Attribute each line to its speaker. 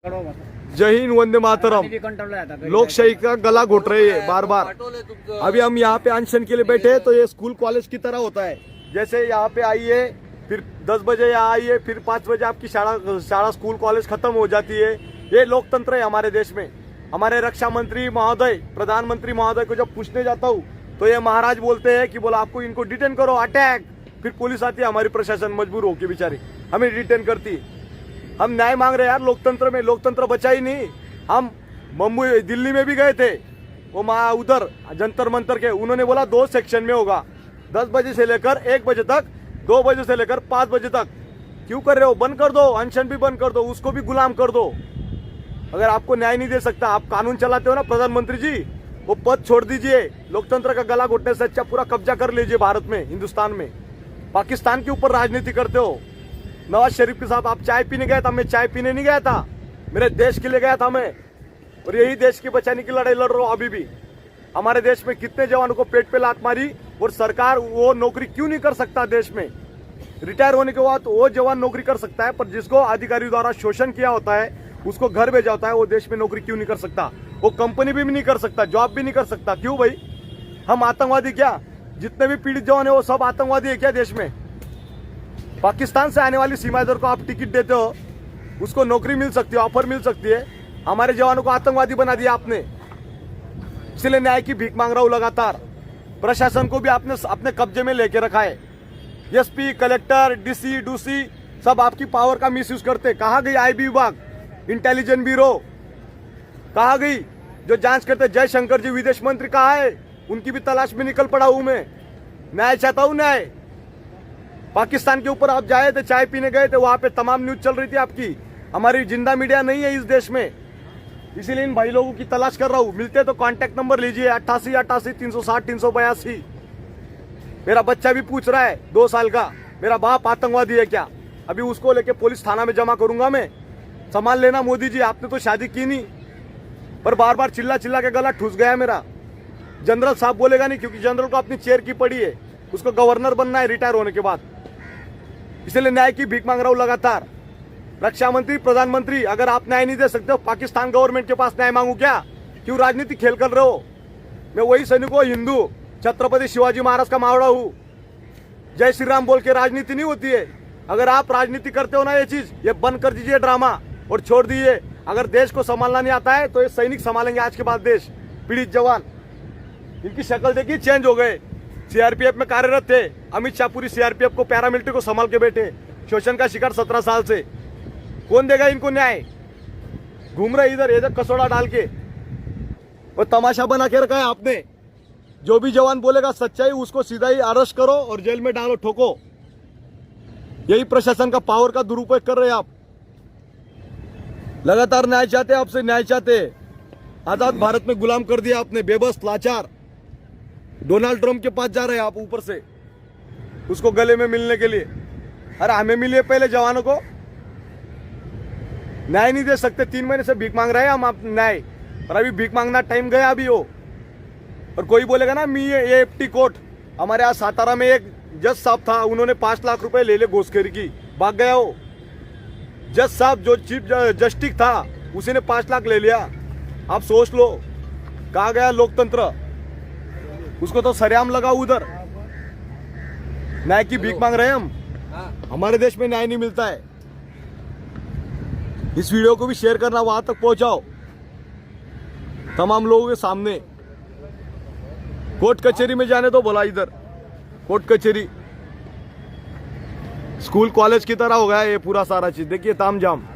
Speaker 1: जय हिंद, वंदे मातरम। लोकशाही का गला घोट रहे हैं बार बार। अभी हम यहाँ पे अनशन के लिए बैठे हैं, तो ये स्कूल कॉलेज की तरह होता है। जैसे यहाँ पे आइए, फिर 10 बजे यहाँ आइए, फिर 5 बजे आपकी शाला स्कूल कॉलेज खत्म हो जाती है। ये लोकतंत्र है हमारे देश में। हमारे रक्षा मंत्री महोदय, प्रधानमंत्री महोदय को जब पूछने जाता हूँ तो ये महाराज बोलते हैं कि बोला आपको इनको डिटेन करो, अटैक। फिर पुलिस आती है, हमारी प्रशासन मजबूर होके बेचारी हमें डिटेन करती है। हम न्याय मांग रहे हैं यार लोकतंत्र में। लोकतंत्र बचा ही नहीं। हम मुंबई दिल्ली में भी गए थे, वो उधर जंतर मंतर के, उन्होंने बोला 2 सेक्शन में होगा, 10 बजे से लेकर 1 बजे तक, 2 बजे से लेकर 5 बजे तक। क्यों कर रहे हो? बंद कर दो, अनशन भी बंद कर दो, उसको भी गुलाम कर दो। अगर आपको न्याय नहीं दे सकता, आप कानून चलाते हो ना प्रधानमंत्री जी, वो पद छोड़ दीजिए। लोकतंत्र का गला घोटने से अच्छा पूरा कब्जा कर लीजिए भारत में, हिंदुस्तान में। पाकिस्तान के ऊपर राजनीति करते हो। नवाज शरीफ के साथ आप चाय पीने गए था, मैं चाय पीने नहीं गया था, मेरे देश के लिए गया था मैं। और यही देश की बचाने की लड़ाई लड़ रहा हूं अभी भी। हमारे देश में कितने जवानों को पेट पे लात मारी, और सरकार वो नौकरी क्यों नहीं कर सकता? देश में रिटायर होने के बाद वो जवान नौकरी कर सकता है, पर जिसको अधिकारी द्वारा शोषण किया होता है, उसको घर भेजा होता है, वो देश में नौकरी क्यों नहीं कर सकता? वो कंपनी भी नहीं कर सकता, जॉब भी नहीं कर सकता। क्यों भाई? हम आतंकवादी क्या? जितने भी पीड़ित जवान है वो सब आतंकवादी है क्या देश में? पाकिस्तान से आने वाली सीमाएदार को आप टिकट देते हो, उसको नौकरी मिल सकती है, ऑफर मिल सकती है। हमारे जवानों को आतंकवादी बना दिया आपने। इसलिए न्याय की भीख मांग रहा हूं लगातार। प्रशासन को भी आपने अपने कब्जे में लेके रखा है। एसपी, कलेक्टर, डीसी, डूसी सब आपकी पावर का मिसयूज करते। कहाँ गई आईबी विभाग, इंटेलिजेंस ब्यूरो कहाँ गई जो जांच करते? जयशंकर जी विदेश मंत्री कहाँ है? उनकी भी तलाश में निकल पड़ा हूं मैं। न्याय चाहता हूं, न्याय। पाकिस्तान के ऊपर आप जाए थे, चाय पीने गए थे, वहां पे तमाम न्यूज चल रही थी आपकी। हमारी जिंदा मीडिया नहीं है इस देश में, इसीलिए इन भाई लोगों की तलाश कर रहा हूं। मिलते तो कांटेक्ट नंबर लीजिए 8888 360 382। मेरा बच्चा भी पूछ रहा है 2 साल का, मेरा बाप आतंकवादी है क्या? अभी उसको लेके पुलिस थाना में जमा करूंगा मैं। संभाल लेना मोदी जी, आपने तो शादी की नहीं, पर बार बार चिल्ला चिल्ला के गला ठूस गया मेरा। जनरल साहब बोलेगा नहीं, क्योंकि जनरल को अपनी चेयर की पड़ी है, उसको गवर्नर बनना है रिटायर होने के बाद। इसलिए न्याय की भीख मांग रहा हूं लगातार। रक्षा मंत्री, प्रधानमंत्री, अगर आप न्याय नहीं दे सकते हो, पाकिस्तान गवर्नमेंट के पास न्याय मांगू क्या? क्यों राजनीति खेल कर रहे हो? मैं वही सैनिक हूं, हिंदू, छत्रपति शिवाजी महाराज का मावड़ा हूं। जय श्री राम बोल के राजनीति नहीं होती है। अगर आप राजनीति करते हो ना, ये चीज ये बंद कर दीजिए ड्रामा, और छोड़ दीजिए। अगर देश को संभालना नहीं आता है तो ये सैनिक संभालेंगे आज के बाद देश। पीड़ित जवान, इनकी शक्ल देखिए, चेंज हो गए। सीआरपीएफ में कार्यरत थे, अमित शाह पूरी सीआरपीएफ को, पैरामिलिट्री को संभाल के बैठे। शोषण का शिकार 17 साल से। कौन देगा इनको न्याय? घूम रहे इधर इधर कसौड़ा डाल के, और तमाशा बना के रखा है आपने। जो भी जवान बोलेगा सच्चाई, उसको सीधा ही अरेस्ट करो और जेल में डालो, ठोको। यही प्रशासन का पावर का दुरुपयोग कर रहे हैं आप। लगातार न्याय चाहते, आपसे न्याय चाहते। आजाद भारत में गुलाम कर दिया आपने, बेबस, लाचार। डोनाल्ड ट्रंप के पास जा रहे हैं आप ऊपर से, उसको गले में मिलने के लिए। अरे हमें मिलिए पहले, जवानों को। न्याय नहीं दे सकते, 3 महीने से भीख मांग रहे हैं हम आप न्याय, और अभी भीख मांगना टाइम गया अभी हो। और कोई बोलेगा ना मी ये एफटी कोर्ट, हमारे यहाँ सातारा में एक जज साहब था, उन्होंने 5 लाख रुपए ले ले घूसखोरी की, भाग गया हो। जज साहब जो चीफ जस्टिस था, उसी ने 5 लाख ले लिया। आप सोच लो कहाँ गया लोकतंत्र? उसको तो सरेआम लगा उधर। न्याय की भीख मांग रहे हैं हम। हमारे देश में न्याय नहीं मिलता है। इस वीडियो को भी शेयर करना, वहां तक पहुंचाओ तमाम लोगों के सामने। कोर्ट कचहरी में जाने तो बोला, इधर कोर्ट कचहरी स्कूल कॉलेज की तरह हो गया ये पूरा सारा चीज। देखिए तामझाम।